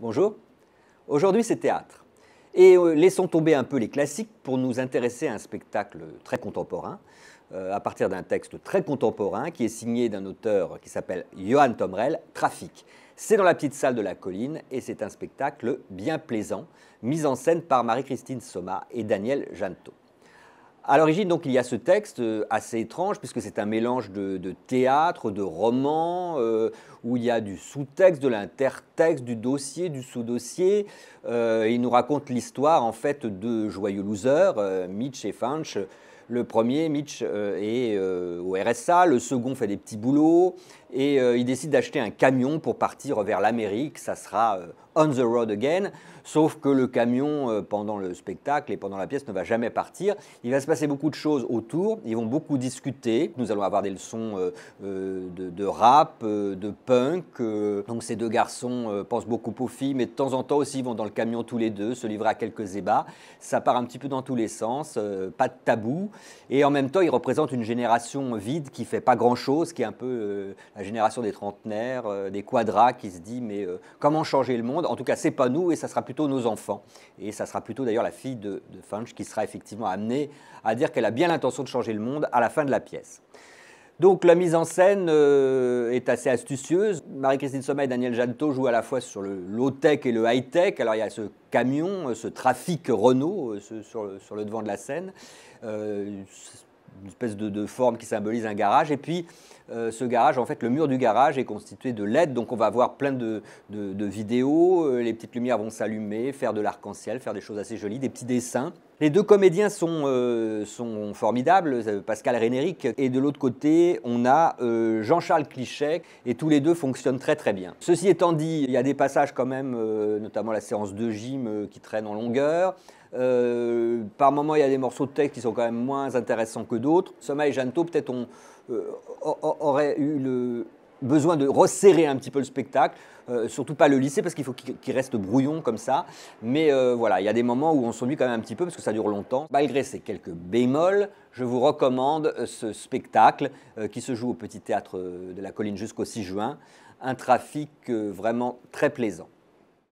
Bonjour, aujourd'hui c'est théâtre. Et laissons tomber un peu les classiques pour nous intéresser à un spectacle très contemporain, à partir d'un texte très contemporain qui est signé d'un auteur qui s'appelle Johan Tomrell, Trafic. C'est dans la petite salle de la colline et c'est un spectacle bien plaisant, mis en scène par Marie-Christine Somma et Daniel Jeantot. À l'origine, donc, il y a ce texte assez étrange, puisque c'est un mélange de théâtre, de roman, où il y a du sous-texte, de l'intertexte, du dossier, du sous-dossier. Il nous raconte l'histoire, en fait, de joyeux losers, Mitch et Funch. Le premier, Mitch, est au RSA, le second fait des petits boulots, et il décide d'acheter un camion pour partir vers l'Amérique. Ça sera on the road again, sauf que le camion, pendant le spectacle et pendant la pièce, ne va jamais partir. Il va se passer beaucoup de choses autour, ils vont beaucoup discuter. Nous allons avoir des leçons de rap, de punk. Donc ces deux garçons pensent beaucoup aux filles, mais de temps en temps aussi ils vont dans le camion tous les deux, se livrer à quelques ébats. Ça part un petit peu dans tous les sens, pas de tabou. Et en même temps, ils représentent une génération vide qui ne fait pas grand-chose, qui est un peu la génération des trentenaires, des quadras, qui se dit mais comment changer le monde? En tout cas, c'est pas nous et ça sera plutôt nos enfants. Et ça sera plutôt d'ailleurs la fille de Funch qui sera effectivement amenée à dire qu'elle a bien l'intention de changer le monde à la fin de la pièce. Donc la mise en scène est assez astucieuse. Marie-Christine Somma et Daniel Jeantot jouent à la fois sur le low-tech et le high-tech. Alors il y a ce camion, ce trafic Renault sur le devant de la scène, une espèce de forme qui symbolise un garage. Et puis ce garage, en fait, le mur du garage est constitué de LED, donc on va voir plein de vidéos, les petites lumières vont s'allumer, faire de l'arc-en-ciel, faire des choses assez jolies, des petits dessins. Les deux comédiens sont formidables, Pascal Rénéric, et de l'autre côté, on a Jean-Charles Clichet, et tous les deux fonctionnent très très bien. Ceci étant dit, il y a des passages quand même, notamment la séance de gym qui traîne en longueur. Par moments, il y a des morceaux de texte qui sont quand même moins intéressants que d'autres. Somma et Jeantot, peut-être, auraient eu le besoin de resserrer un petit peu le spectacle, surtout pas le lisser parce qu'il faut qu'il reste brouillon comme ça, mais voilà, il y a des moments où on s'ennuie quand même un petit peu parce que ça dure longtemps. Malgré ces quelques bémols, je vous recommande ce spectacle qui se joue au Petit Théâtre de la Colline jusqu'au 6 juin, un trafic vraiment très plaisant.